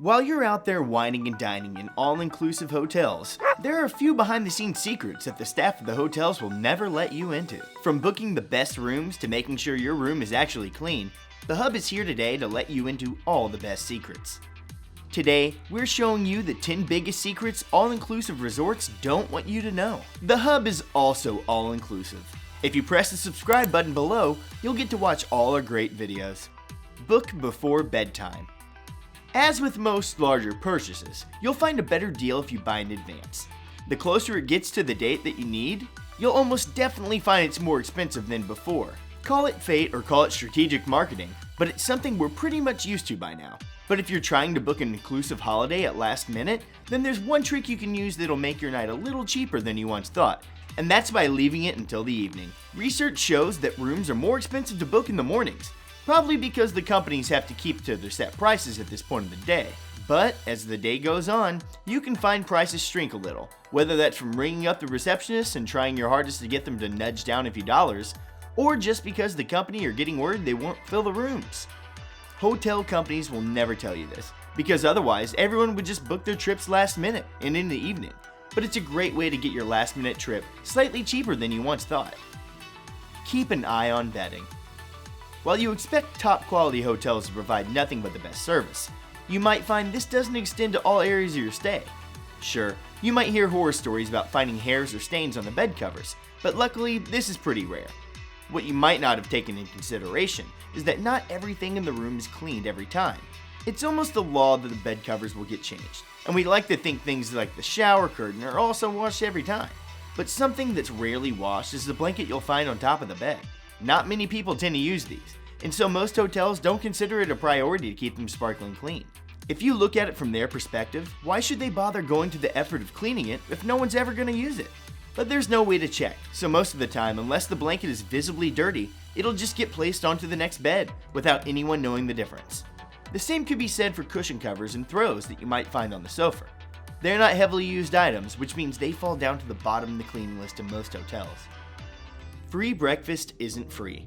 While you're out there whining and dining in all-inclusive hotels, there are a few behind-the-scenes secrets that the staff of the hotels will never let you into. From booking the best rooms to making sure your room is actually clean, the Hub is here today to let you into all the best secrets. Today, we're showing you the 10 biggest secrets all-inclusive resorts don't want you to know. The Hub is also all-inclusive. If you press the subscribe button below, you'll get to watch all our great videos. Book before bedtime. As with most larger purchases, you'll find a better deal if you buy in advance. The closer it gets to the date that you need, you'll almost definitely find it's more expensive than before. Call it fate or call it strategic marketing, but it's something we're pretty much used to by now. But if you're trying to book an inclusive holiday at last minute, then there's one trick you can use that'll make your night a little cheaper than you once thought, and that's by leaving it until the evening. Research shows that rooms are more expensive to book in the mornings, probably because the companies have to keep to their set prices at this point of the day. But as the day goes on, you can find prices shrink a little, whether that's from ringing up the receptionist and trying your hardest to get them to nudge down a few dollars, or just because the company are getting word they won't fill the rooms. Hotel companies will never tell you this, because otherwise everyone would just book their trips last minute and in the evening. But it's a great way to get your last minute trip slightly cheaper than you once thought. Keep an eye on bedding. While you expect top quality hotels to provide nothing but the best service, you might find this doesn't extend to all areas of your stay. Sure, you might hear horror stories about finding hairs or stains on the bed covers, but luckily this is pretty rare. What you might not have taken into consideration is that not everything in the room is cleaned every time. It's almost the law that the bed covers will get changed, and we like to think things like the shower curtain are also washed every time. But something that's rarely washed is the blanket you'll find on top of the bed. Not many people tend to use these, and so most hotels don't consider it a priority to keep them sparkling clean. If you look at it from their perspective, why should they bother going to the effort of cleaning it if no one's ever going to use it? But there's no way to check, so most of the time, unless the blanket is visibly dirty, it'll just get placed onto the next bed without anyone knowing the difference. The same could be said for cushion covers and throws that you might find on the sofa. They're not heavily used items, which means they fall down to the bottom of the cleaning list in most hotels. Free breakfast isn't free.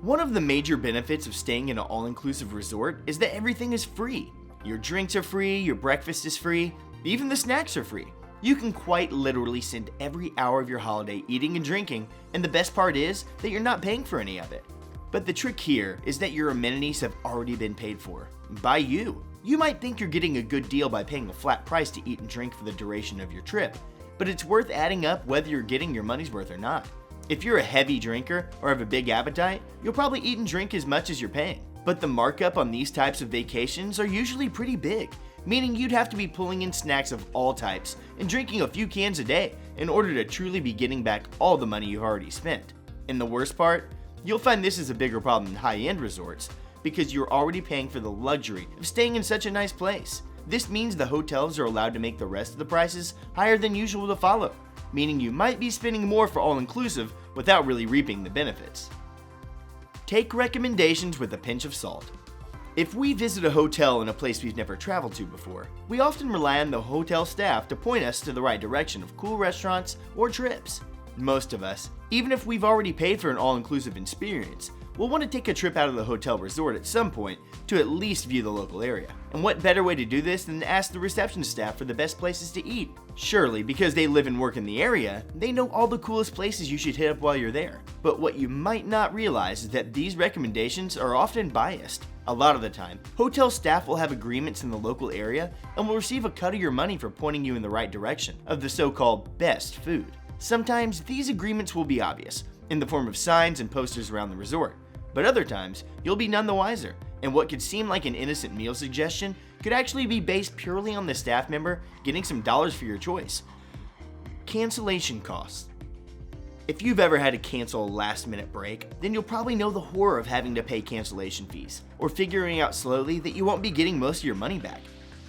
One of the major benefits of staying in an all-inclusive resort is that everything is free. Your drinks are free, your breakfast is free, even the snacks are free. You can quite literally spend every hour of your holiday eating and drinking, and the best part is that you're not paying for any of it. But the trick here is that your amenities have already been paid for, by you. You might think you're getting a good deal by paying a flat price to eat and drink for the duration of your trip, but it's worth adding up whether you're getting your money's worth or not. If you're a heavy drinker or have a big appetite, you'll probably eat and drink as much as you're paying. But the markup on these types of vacations are usually pretty big, meaning you'd have to be pulling in snacks of all types and drinking a few cans a day in order to truly be getting back all the money you've already spent. And the worst part? You'll find this is a bigger problem in high-end resorts because you're already paying for the luxury of staying in such a nice place. This means the hotels are allowed to make the rest of the prices higher than usual to follow, meaning you might be spending more for all-inclusive without really reaping the benefits. Take recommendations with a pinch of salt. If we visit a hotel in a place we've never traveled to before, we often rely on the hotel staff to point us to the right direction of cool restaurants or trips. Most of us, even if we've already paid for an all-inclusive experience, will want to take a trip out of the hotel resort at some point to at least view the local area. And what better way to do this than to ask the reception staff for the best places to eat? Surely, because they live and work in the area, they know all the coolest places you should hit up while you're there. But what you might not realize is that these recommendations are often biased. A lot of the time, hotel staff will have agreements in the local area and will receive a cut of your money for pointing you in the right direction of the so-called best food. Sometimes these agreements will be obvious, in the form of signs and posters around the resort, but other times you'll be none the wiser, and what could seem like an innocent meal suggestion could actually be based purely on the staff member getting some dollars for your choice. Cancellation costs. If you've ever had to cancel a last-minute break, then you'll probably know the horror of having to pay cancellation fees, or figuring out slowly that you won't be getting most of your money back.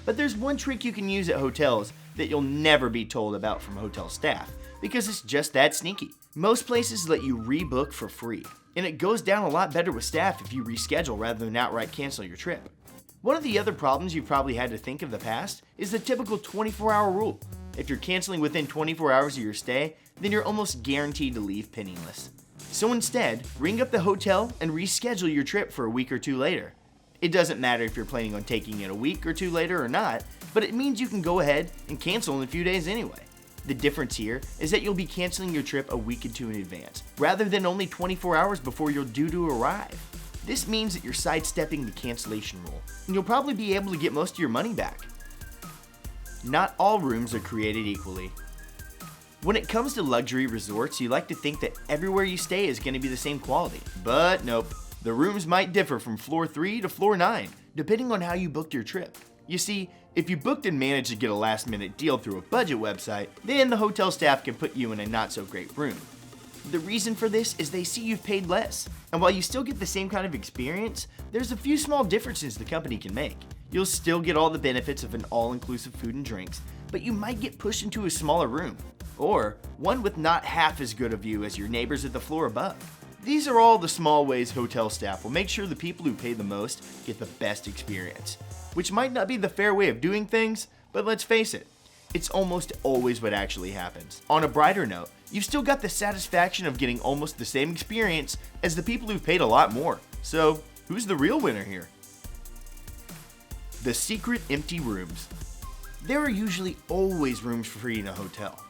But there's one trick you can use at hotels that you'll never be told about from hotel staff, because it's just that sneaky. Most places let you rebook for free, and it goes down a lot better with staff if you reschedule rather than outright cancel your trip. One of the other problems you've probably had to think of the past is the typical 24-hour rule. If you're canceling within 24 hours of your stay, then you're almost guaranteed to leave penniless. So instead, ring up the hotel and reschedule your trip for a week or two later. It doesn't matter if you're planning on taking it a week or two later or not, but it means you can go ahead and cancel in a few days anyway. The difference here is that you'll be canceling your trip a week or two in advance, rather than only 24 hours before you're due to arrive. This means that you're sidestepping the cancellation rule, and you'll probably be able to get most of your money back. Not all rooms are created equally. When it comes to luxury resorts, you like to think that everywhere you stay is going to be the same quality, but nope. The rooms might differ from floor 3 to floor 9, depending on how you booked your trip. You see, if you booked and managed to get a last-minute deal through a budget website, then the hotel staff can put you in a not-so-great room. The reason for this is they see you've paid less, and while you still get the same kind of experience, there's a few small differences the company can make. You'll still get all the benefits of an all-inclusive food and drinks, but you might get pushed into a smaller room, or one with not half as good a view as your neighbors at the floor above. These are all the small ways hotel staff will make sure the people who pay the most get the best experience, which might not be the fair way of doing things, but let's face it, it's almost always what actually happens. On a brighter note, you've still got the satisfaction of getting almost the same experience as the people who've paid a lot more. So, who's the real winner here? The secret empty rooms. There are usually always rooms for free in a hotel.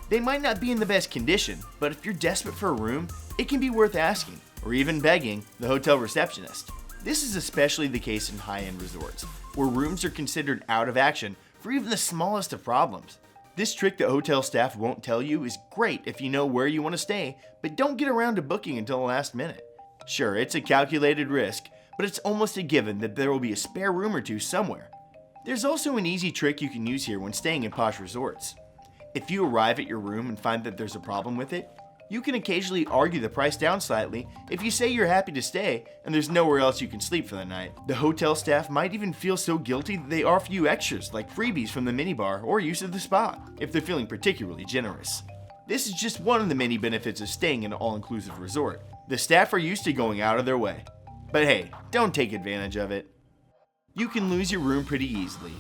They might not be in the best condition, but if you're desperate for a room, it can be worth asking, or even begging, the hotel receptionist. This is especially the case in high-end resorts, where rooms are considered out of action for even the smallest of problems. This trick that hotel staff won't tell you is great if you know where you want to stay, but don't get around to booking until the last minute. Sure, it's a calculated risk, but it's almost a given that there will be a spare room or two somewhere. There's also an easy trick you can use here when staying in posh resorts. If you arrive at your room and find that there's a problem with it, you can occasionally argue the price down slightly if you say you're happy to stay and there's nowhere else you can sleep for the night. The hotel staff might even feel so guilty that they offer you extras like freebies from the minibar or use of the spa, if they're feeling particularly generous. This is just one of the many benefits of staying in an all-inclusive resort. The staff are used to going out of their way. But hey, don't take advantage of it. You can lose your room pretty easily.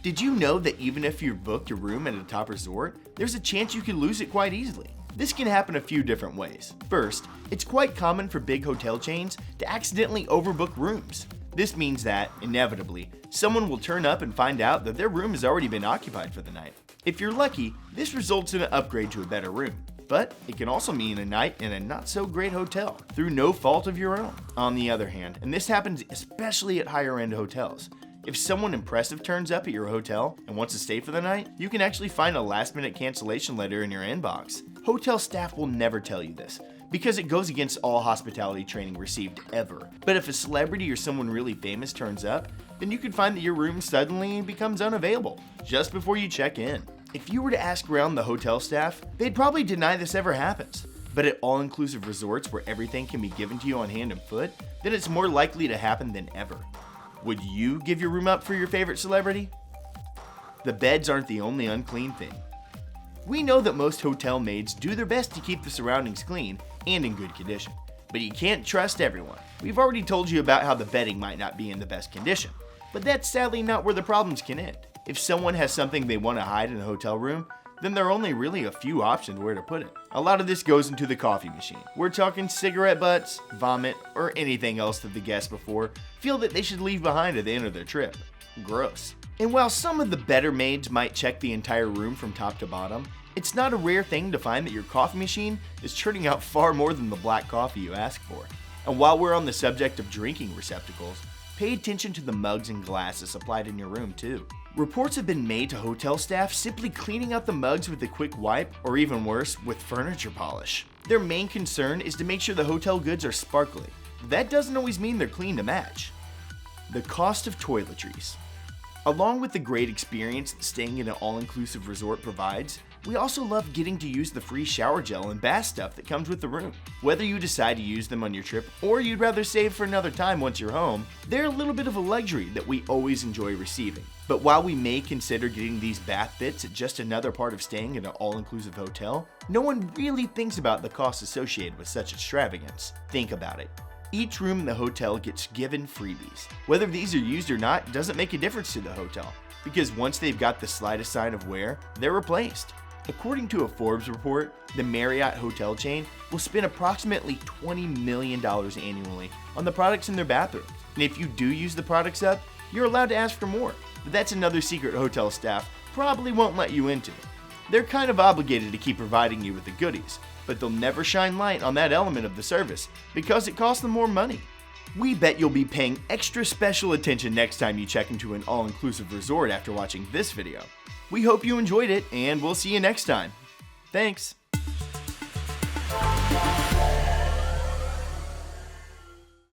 Did you know that even if you've booked your room at a top resort, there's a chance you could lose it quite easily? This can happen a few different ways. First, it's quite common for big hotel chains to accidentally overbook rooms. This means that, inevitably, someone will turn up and find out that their room has already been occupied for the night. If you're lucky, this results in an upgrade to a better room. But it can also mean a night in a not-so-great hotel, through no fault of your own. On the other hand, and this happens especially at higher-end hotels, if someone impressive turns up at your hotel and wants to stay for the night, you can actually find a last-minute cancellation letter in your inbox. Hotel staff will never tell you this, because it goes against all hospitality training received ever. But if a celebrity or someone really famous turns up, then you could find that your room suddenly becomes unavailable, just before you check in. If you were to ask around the hotel staff, they'd probably deny this ever happens. But at all-inclusive resorts where everything can be given to you on hand and foot, then it's more likely to happen than ever. Would you give your room up for your favorite celebrity? The beds aren't the only unclean thing. We know that most hotel maids do their best to keep the surroundings clean and in good condition, but you can't trust everyone. We've already told you about how the bedding might not be in the best condition, but that's sadly not where the problems can end. If someone has something they want to hide in a hotel room, then there are only really a few options where to put it. A lot of this goes into the coffee machine. We're talking cigarette butts, vomit, or anything else that the guests before feel that they should leave behind at the end of their trip. Gross. And while some of the better maids might check the entire room from top to bottom, it's not a rare thing to find that your coffee machine is churning out far more than the black coffee you ask for. And while we're on the subject of drinking receptacles, pay attention to the mugs and glasses supplied in your room too. Reports have been made to hotel staff simply cleaning out the mugs with a quick wipe, or even worse, with furniture polish. Their main concern is to make sure the hotel goods are sparkly. That doesn't always mean they're clean to match. The cost of toiletries. Along with the great experience that staying in an all-inclusive resort provides, we also love getting to use the free shower gel and bath stuff that comes with the room. Whether you decide to use them on your trip or you'd rather save for another time once you're home, they're a little bit of a luxury that we always enjoy receiving. But while we may consider getting these bath bits at just another part of staying in an all-inclusive hotel, no one really thinks about the costs associated with such extravagance. Think about it. Each room in the hotel gets given freebies. Whether these are used or not doesn't make a difference to the hotel, because once they've got the slightest sign of wear, they're replaced. According to a Forbes report, the Marriott hotel chain will spend approximately $20 million annually on the products in their bathrooms. And if you do use the products up, you're allowed to ask for more. But that's another secret hotel staff probably won't let you into. They're kind of obligated to keep providing you with the goodies, but they'll never shine light on that element of the service because it costs them more money. We bet you'll be paying extra special attention next time you check into an all-inclusive resort after watching this video. We hope you enjoyed it, and we'll see you next time. Thanks!